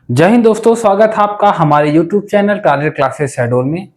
जय हिंद दोस्तों, स्वागत है आपका हमारे YouTube channel target classes Shahdol में।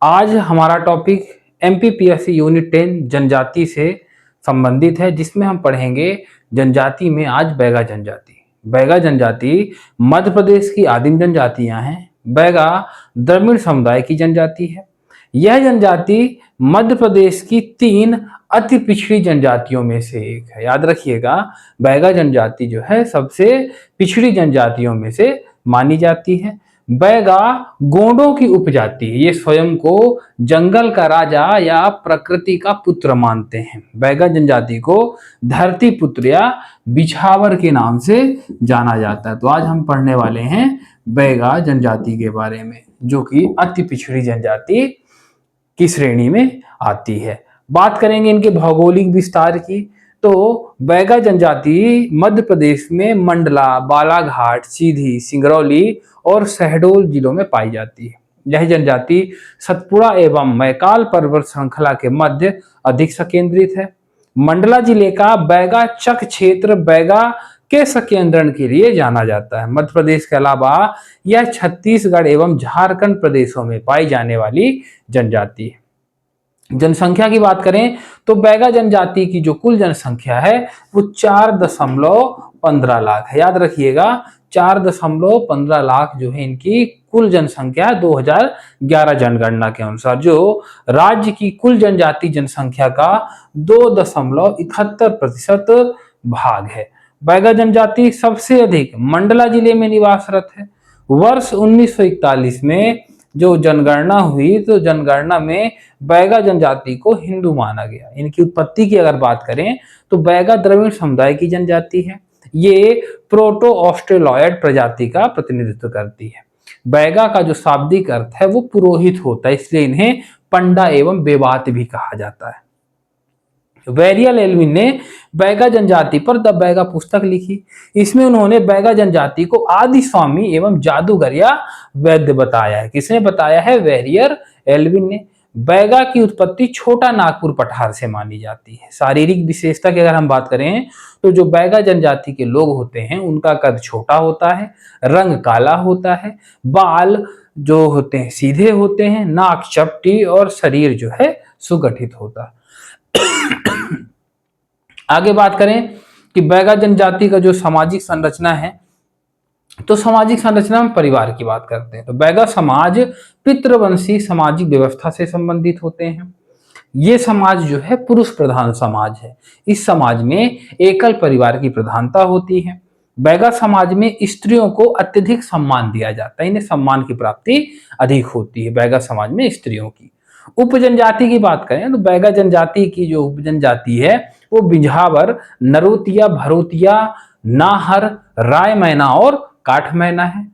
आज हमारा टॉपिक एमपीपीएससी यूनिट 10 जनजाति से संबंधित है, जिसमें हम पढ़ेंगे जनजाति में आज बैगा जनजाति। बैगा जनजाति मध्य प्रदेश की आदिम जनजातियां हैं। बैगा द्रविड़ समुदाय की जनजाति है। यह जनजाति मध्य प्रदेश की 3 अति पिछड़ी जनजातियों में से एक है। याद रखिएगा, बैगा जनजाति जो है सबसे पिछड़ी जनजातियों में से मानी जाती है। बैगा गोंडों की उपजाति है। ये स्वयं को जंगल का राजा या प्रकृति का पुत्र मानते हैं। बैगा जनजाति को धरती पुत्र या बिछावर के नाम से जाना जाता है। तो आज हम पढ़ने वाले हैं बैगा जनजाति के बारे में, जो कि अति पिछड़ी जनजाति की श्रेणी में आती है। बात करेंगे इनके भौगोलिक विस्तार की, तो बैगा जनजाति मध्य प्रदेश में मंडला, बालाघाट, सीधी, सिंगरौली और शहडोल जिलों में पाई जाती है। यह जनजाति सतपुड़ा एवं मैकाल पर्वत श्रृंखला के मध्य अधिक संकेंद्रित है। मंडला जिले का बैगा चक क्षेत्र बैगा के संकेंद्रण के लिए जाना जाता है। मध्य प्रदेश के अलावा यह छत्तीसगढ़ एवं झारखंड प्रदेशों में पाई जाने वाली जनजाति है। जनसंख्या की बात करें तो बैगा जनजाति की जो कुल जनसंख्या है वो 4.15 लाख है। याद रखिएगा, 4.15 लाख जो है इनकी कुल जनसंख्या 2011 जनगणना के अनुसार, जो राज्य की कुल जनजाति जनसंख्या का 2.71% भाग है। बैगा जनजाति सबसे अधिक मंडला जिले में निवासरत है। वर्ष 1941 में जो जनगणना हुई तो जनगणना में बैगा जनजाति को हिंदू माना गया। इनकी उत्पत्ति की अगर बात करें तो बैगा द्रविड़ समुदाय की जनजाति है। ये प्रोटो ऑस्ट्रेलॉयड प्रजाति का प्रतिनिधित्व करती है। बैगा का जो शाब्दिक अर्थ है वो पुरोहित होता है, इसलिए इन्हें पंडा एवं बेवात भी कहा जाता है। वेरियल एल्विन ने बैगा जनजाति पर द बैगा पुस्तक लिखी। इसमें उन्होंने बैगा जनजाति को आदि स्वामी एवं जादूगर या वैद्य बताया है। किसने बताया है? वेरियर एल्विन ने। बैगा की उत्पत्ति छोटा नागपुर पठार से मानी जाती है। शारीरिक विशेषता की अगर हम बात करें तो जो बैगा जनजाति के लोग होते हैं उनका कद छोटा होता है, रंग काला होता है, बाल जो होते हैं सीधे होते हैं, नाक चपटी और शरीर जो है सुगठित होता है। आगे बात करें कि बैगा जनजाति का जो सामाजिक संरचना है, तो सामाजिक संरचना में परिवार की बात करते हैं तो बैगा समाज पितृवंशी सामाजिक व्यवस्था से संबंधित होते हैं। ये समाज जो है पुरुष प्रधान समाज है। इस समाज में एकल परिवार की प्रधानता होती है। बैगा समाज में स्त्रियों को अत्यधिक सम्मान दिया जाता है। इन्हें सम्मान की प्राप्ति अधिक होती है बैगा समाज में स्त्रियों की। उपजनजाति की बात करें तो बैगा जनजाति की जो उपजनजाति है वो बिझावर, नरोतिया, भरोतिया, नाहर, राय मैना और काठ मैना है।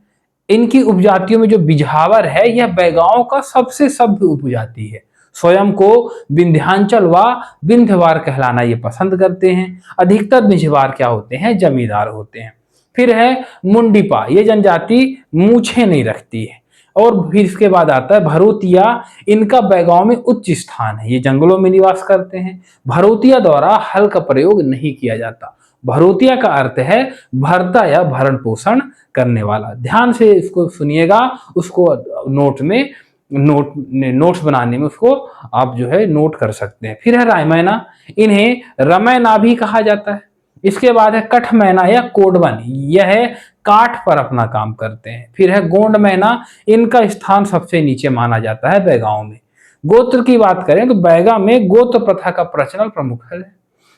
इनकी उपजातियों में जो बिझावर है यह बैगाओं का सबसे सभ्य उपजाति है। स्वयं को विंध्याचल व विंध्यवार कहलाना ये पसंद करते हैं। अधिकतर बिझवार क्या होते हैं? जमींदार होते हैं। फिर है मुंडीपा, ये जनजाति मूछें नहीं रखती है। और फिर इसके बाद आता है भरोतिया। इनका बैगाओं में उच्च स्थान है। ये जंगलों में निवास करते हैं। भरोतिया द्वारा हल का प्रयोग नहीं किया जाता। भरोतिया का अर्थ है भरता या भरण पोषण करने वाला। ध्यान से इसको सुनिएगा, उसको नोट्स बनाने में उसको आप जो है नोट कर सकते हैं। फिर है रायमैना, इन्हें रमैना भी कहा जाता है। इसके बाद है कठ मैना या कोडवन, यह काठ पर अपना काम करते हैं। फिर है गोंड मैना, इनका स्थान सबसे नीचे माना जाता है बैगाओं में। गोत्र की बात करें तो बैगा में गोत्र प्रथा का प्रचलन प्रमुख है।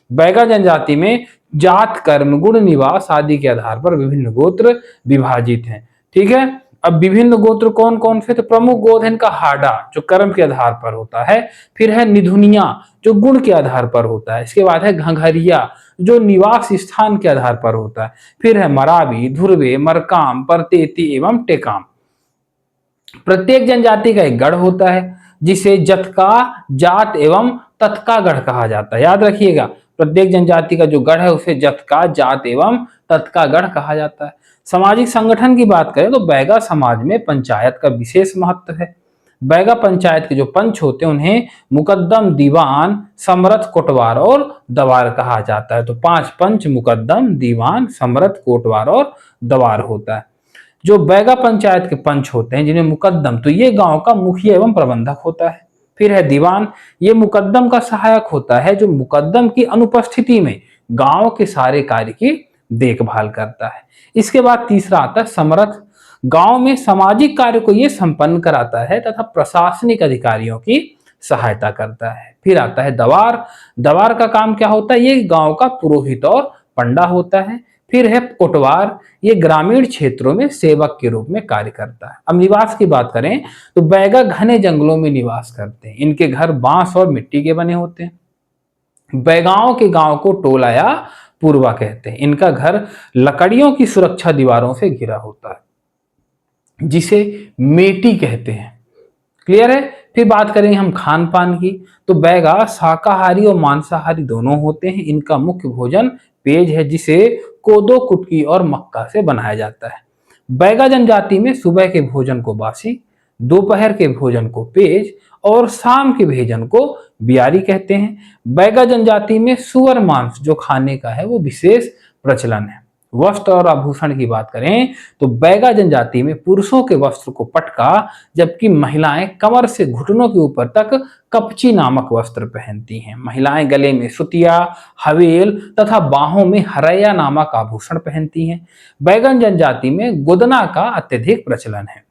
बैगा जनजाति में जात, कर्म, गुण, निवास आदि के आधार पर विभिन्न गोत्र विभाजित हैं। ठीक है, अब विभिन्न गोत्र कौन कौन से? तो प्रमुख गोत्र है इनका हाडा, जो कर्म के आधार पर होता है। फिर है निधुनिया, जो गुण के आधार पर होता है। इसके बाद है घंघरिया, जो निवास स्थान के आधार पर होता है। फिर है मरावी, धुर्वे, मरकाम, परतेती एवं टेकाम। प्रत्येक जनजाति का एक गढ़ होता है जिसे जतका, जात एवं तत्का गढ़ कहा जाता है। याद रखिएगा, प्रत्येक जनजाति का जो गढ़ है उसे जतका, जात एवं तत्का गढ़ कहा जाता है। सामाजिक संगठन की बात करें तो बैगा समाज में पंचायत का विशेष महत्व है। बैगा पंचायत के जो पंच होते हैं उन्हें मुकद्दम, दीवान, समरथ, कोटवार और दवार कहा जाता है। तो 5 पंच मुकद्दम, दीवान, समरथ, कोटवार और दवार होता है। जो बैगा पंचायत के पंच होते हैं जिन्हें मुकद्दम, तो ये गांव का मुखिया एवं प्रबंधक होता है। फिर है दीवान, ये मुकद्दम का सहायक होता है जो मुकद्दम की अनुपस्थिति में गांव के सारे कार्य की देखभाल करता है। इसके बाद तीसरा आता है समरथ, गांव में सामाजिक कार्य को ये संपन्न कराता है तथा प्रशासनिक अधिकारियों की सहायता करता है। फिर आता है दवार, दवार का काम क्या होता है, ये गांव का पुरोहित और पंडा होता है। फिर है कोटवार, ये ग्रामीण क्षेत्रों में सेवक के रूप में कार्य करता है। अब निवास की बात करें तो बैगा घने जंगलों में निवास करते हैं। इनके घर बांस और मिट्टी के बने होते हैं। बैगाओं के गांव को टोला या पूर्वा कहते हैं। इनका घर लकड़ियों की सुरक्षा दीवारों से घिरा होता है जिसे मेटी कहते हैं। क्लियर है। फिर बात करेंगे हम खान पान की, तो बैगा शाकाहारी और मांसाहारी दोनों होते हैं। इनका मुख्य भोजन पेज है जिसे कोदो, कुटकी और मक्का से बनाया जाता है। बैगा जनजाति में सुबह के भोजन को बासी, दोपहर के भोजन को पेज और शाम के भोजन को बियारी कहते हैं। बैगा जनजाति में सुअर मांस जो खाने का है वो विशेष प्रचलन है। वस्त्र और आभूषण की बात करें तो बैगा जनजाति में पुरुषों के वस्त्र को पटका, जबकि महिलाएं कमर से घुटनों के ऊपर तक कपची नामक वस्त्र पहनती हैं। महिलाएं गले में सुतिया, हवेल तथा बाहों में हरैया नामक आभूषण पहनती हैं। बैगन जनजाति में गुदना का अत्यधिक प्रचलन है।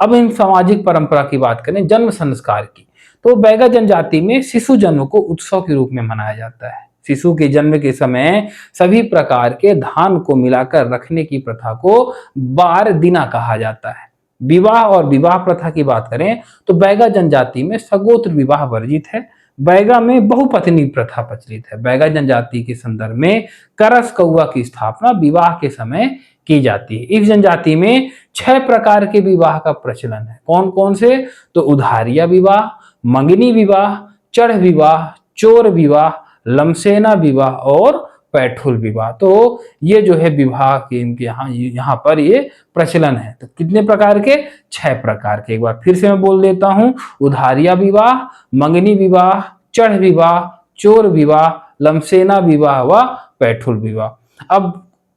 अब इन सामाजिक परंपरा की बात करें जन्म संस्कार की, तो बैगा जनजाति में शिशु जन्म को उत्सव के रूप में मनाया जाता है। शिशु के जन्म के समय सभी प्रकार के धान को मिलाकर रखने की प्रथा को बार दिना कहा जाता है। विवाह और विवाह प्रथा की बात करें तो बैगा जनजाति में सगोत्र विवाह वर्जित है। बैगा में बहुपत्नी प्रथा प्रचलित है। बैगा जनजाति के संदर्भ में करस कौआ की स्थापना विवाह के समय की जाती है। इस जनजाति में 6 प्रकार के विवाह का प्रचलन है। कौन कौन से, तो उधारिया विवाह, मंगनी विवाह, चढ़ विवाह, चोर विवाह, लमसेना विवाह और पैठुल विवाह। तो ये जो है विवाह के इनके यहाँ पर ये प्रचलन है। तो कितने प्रकार के, 6 प्रकार के। एक बार फिर से मैं बोल देता हूं, उधारिया विवाह, मंगनी विवाह, चढ़ विवाह, चोर विवाह, लमसेना विवाह व पैठुल विवाह। अब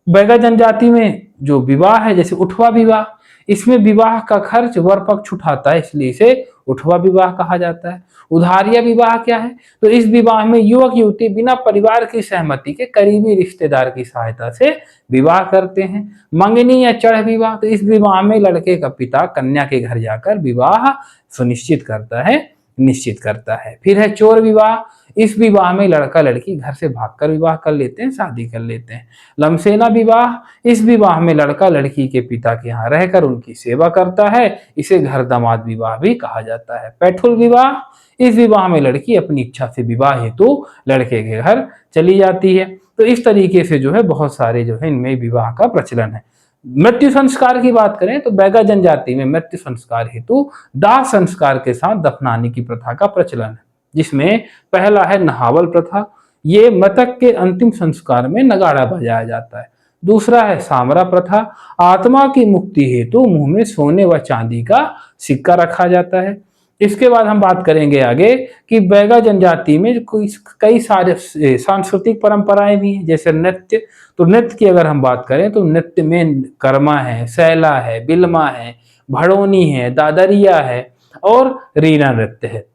बैगा जनजाति में जो विवाह है जैसे उठवा विवाह, इसमें विवाह का खर्च वर पक्ष उठाता है, इसलिए इसे उठवा विवाह कहा जाता है। उधारिया विवाह क्या है, तो इस विवाह में युवक युवती बिना परिवार की सहमति के करीबी रिश्तेदार की सहायता से विवाह करते हैं। मंगनी या चढ़ विवाह, तो इस विवाह में लड़के का पिता कन्या के घर जाकर विवाह सुनिश्चित करता है, निश्चित करता है। फिर है चोर विवाह, इस विवाह में लड़का लड़की घर से भागकर विवाह कर लेते हैं, शादी कर लेते हैं। लमसेना विवाह, इस विवाह में लड़का लड़की के पिता के यहाँ रहकर उनकी सेवा करता है, इसे घर दामाद विवाह भी कहा जाता है। पैठुल विवाह, इस विवाह में लड़की अपनी इच्छा से विवाह हेतु लड़के के घर चली जाती है। तो इस तरीके से जो है बहुत सारे जो है इनमें विवाह का प्रचलन है। मृत्यु संस्कार की बात करें तो बैगा जनजाति में मृत्यु संस्कार हेतु दाह संस्कार के साथ दफनाने की प्रथा का प्रचलन है, जिसमें पहला है नहावल प्रथा, ये मृतक के अंतिम संस्कार में नगाड़ा बजाया जाता है। दूसरा है सामरा प्रथा, आत्मा की मुक्ति हेतु मुंह में सोने व चांदी का सिक्का रखा जाता है। इसके बाद हम बात करेंगे आगे कि बैगा जनजाति में कई सारे सांस्कृतिक परंपराएं भी हैं, जैसे नृत्य। तो नृत्य की अगर हम बात करें तो नृत्य में कर्मा है, सैला है, बिलमा है, भड़ोनी है, दादरिया है और रीना नृत्य है।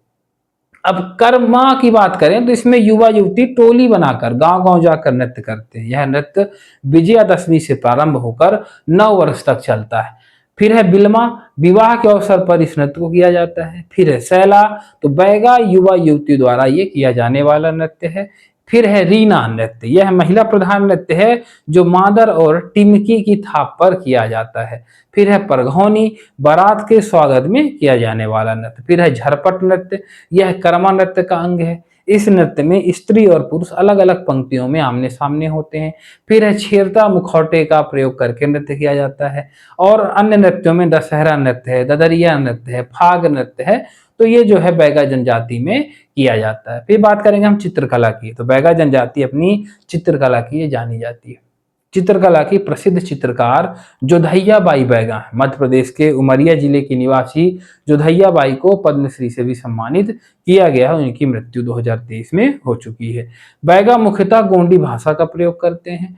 अब कर्मा की बात करें तो इसमें युवा युवती टोली बनाकर गांव गांव जाकर नृत्य करते हैं। यह नृत्य विजयादशमी से प्रारंभ होकर 9 वर्ष तक चलता है। फिर है बिलमा, विवाह के अवसर पर इस नृत्य को किया जाता है। फिर है सैला, तो बैगा युवा युवती द्वारा ये किया जाने वाला नृत्य है। फिर है रीना नृत्य, यह महिला प्रधान नृत्य है जो मादर और टिमकी की थाप पर किया जाता है। फिर है परघौनी, बारात के स्वागत में किया जाने वाला नृत्य। फिर है झरपट नृत्य, यह कर्मा नृत्य का अंग है। इस नृत्य में स्त्री और पुरुष अलग अलग पंक्तियों में आमने सामने होते हैं। फिर है छेरता, मुखौटे का प्रयोग करके नृत्य किया जाता है। और अन्य नृत्यों में दशहरा नृत्य है, ददरिया नृत्य है, फाग नृत्य है। तो ये जो है बैगा जनजाति में किया जाता है। फिर बात करेंगे हम चित्रकला की, तो बैगा जनजाति अपनी चित्रकला की ये जानी जाती है। चित्रकला की प्रसिद्ध चित्रकार जोधैया बाई बैगा है। मध्य प्रदेश के उमरिया जिले की निवासी जोधैया बाई को पद्मश्री से भी सम्मानित किया गया है। उनकी मृत्यु 2023 में हो चुकी है। बैगा मुख्यतः गोंडी भाषा का प्रयोग करते हैं।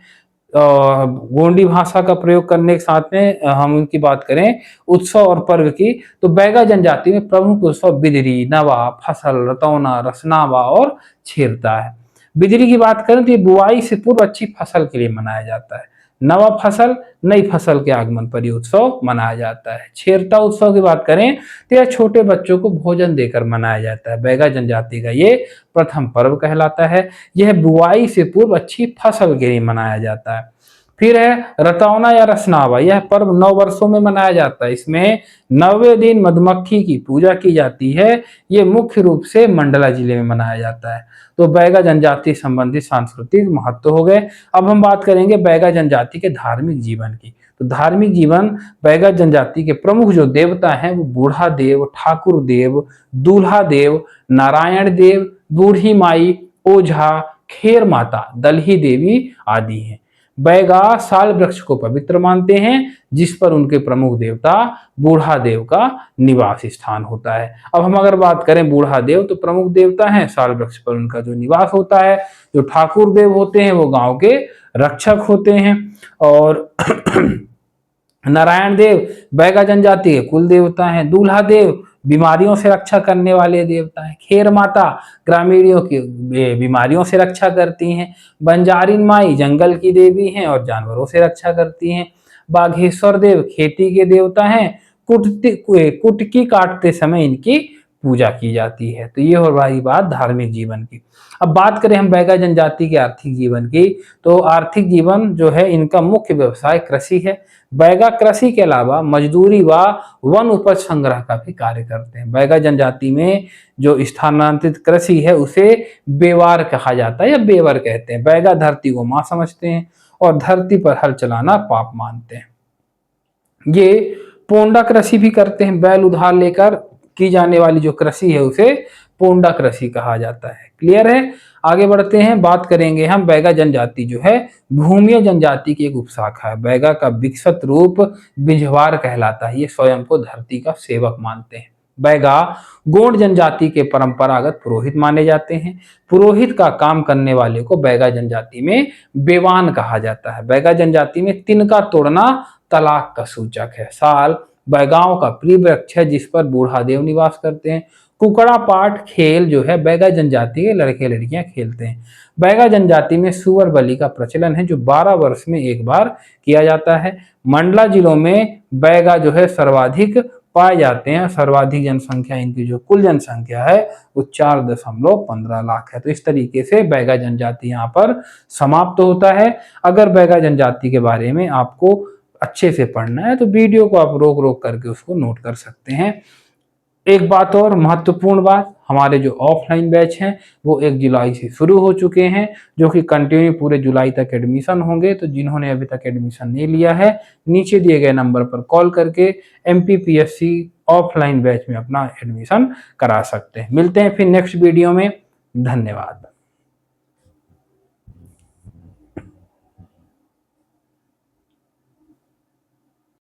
गोंडी भाषा का प्रयोग करने के साथ में हम उनकी बात करें उत्सव और पर्व की, तो बैगा जनजाति में प्रमुख उत्सव बिदरी, नवा, फसल, रतौना, रसनावा और छेरता है। बिदरी की बात करें तो ये बुआई से पूर्व अच्छी फसल के लिए मनाया जाता है। नवा फसल, नई फसल के आगमन पर ये उत्सव मनाया जाता है। छेरता उत्सव की बात करें तो यह छोटे बच्चों को भोजन देकर मनाया जाता है। बैगा जनजाति का ये प्रथम पर्व कहलाता है। यह बुआई से पूर्व अच्छी फसल के लिए मनाया जाता है। फिर है रतौना या रसनावा, यह पर्व 9 वर्षों में मनाया जाता है। इसमें 9वें दिन मधुमक्खी की पूजा की जाती है। ये मुख्य रूप से मंडला जिले में मनाया जाता है। तो बैगा जनजाति संबंधित सांस्कृतिक महत्व हो गए। अब हम बात करेंगे बैगा जनजाति के धार्मिक जीवन की। तो धार्मिक जीवन, बैगा जनजाति के प्रमुख जो देवता हैं वो बूढ़ा देव, ठाकुर देव, दूल्हा देव, नारायण देव, बूढ़ी माई, ओझा, खेर माता, दलही देवी आदि हैं। बैगा साल वृक्ष को पवित्र मानते हैं जिस पर उनके प्रमुख देवता बूढ़ा देव का निवास स्थान होता है। अब हम अगर बात करें बूढ़ा देव, तो प्रमुख देवता हैं, साल वृक्ष पर उनका जो निवास होता है। जो ठाकुर देव होते हैं वो गांव के रक्षक होते हैं। और नारायण देव बैगा जनजाति के कुल देवता हैं। दूल्हा देव बीमारियों से रक्षा करने वाले देवता हैं। खेर माता ग्रामीणों की बीमारियों से रक्षा करती हैं। बंजारिन माई जंगल की देवी हैं और जानवरों से रक्षा करती हैं। बाघेश्वर देव खेती के देवता हैं। कुटकी काटते समय इनकी पूजा की जाती है। तो ये हो रही बात धार्मिक जीवन की। अब बात करें हम बैगा जनजाति के आर्थिक जीवन की, तो आर्थिक जीवन जो है इनका मुख्य व्यवसाय कृषि है। बैगा कृषि के अलावा मजदूरी व वन उपज संग्रह का भी कार्य करते हैं। बैगा जनजाति में जो स्थानांतरित कृषि है उसे बेवार कहा जाता है या बेवर कहते हैं। बैगा धरती को मां समझते हैं और धरती पर हल चलाना पाप मानते हैं। ये पोंडा कृषि भी करते हैं। बैल उधार लेकर की जाने वाली जो कृषि है उसे पोंडा कृषि कहा जाता है। क्लियर है? आगे बढ़ते हैं, बात करेंगे हम बैगा जनजाति जो है भूमिय जनजाति की एक उपशाखा है। बैगा का विकसित रूप बिंझवार कहलाता है। ये स्वयं को धरती का सेवक मानते हैं। बैगा गोंड जनजाति के परंपरागत पुरोहित माने जाते हैं। पुरोहित का काम करने वाले को बैगा जनजाति में बेवान कहा जाता है। बैगा जनजाति में तिनका तोड़ना तलाक का सूचक है। साल बैगाओं का प्रिय वृक्ष है जिस पर बूढ़ा देव निवास करते हैं। कुकड़ा पाट खेल जो है बैगा जनजाति के लड़के लड़कियां खेलते हैं। बैगा जनजाति में सुअर बलि का प्रचलन है जो 12 वर्ष में एक बार किया जाता है। मंडला जिलों में बैगा जो है सर्वाधिक पाए जाते हैं। सर्वाधिक जनसंख्या, इनकी जो कुल जनसंख्या है वो 4.15 लाख है। तो इस तरीके से बैगा जनजाति यहाँ पर समाप्त होता है। अगर बैगा जनजाति के बारे में आपको अच्छे से पढ़ना है तो वीडियो को आप रोक रोक करके उसको नोट कर सकते हैं। एक बात और महत्वपूर्ण बात, हमारे जो ऑफलाइन बैच हैं वो 1 जुलाई से शुरू हो चुके हैं जो कि कंटिन्यू पूरे जुलाई तक एडमिशन होंगे। तो जिन्होंने अभी तक एडमिशन नहीं लिया है नीचे दिए गए नंबर पर कॉल करके MPPSC ऑफलाइन बैच में अपना एडमिशन करा सकते हैं। मिलते हैं फिर नेक्स्ट वीडियो में। धन्यवाद।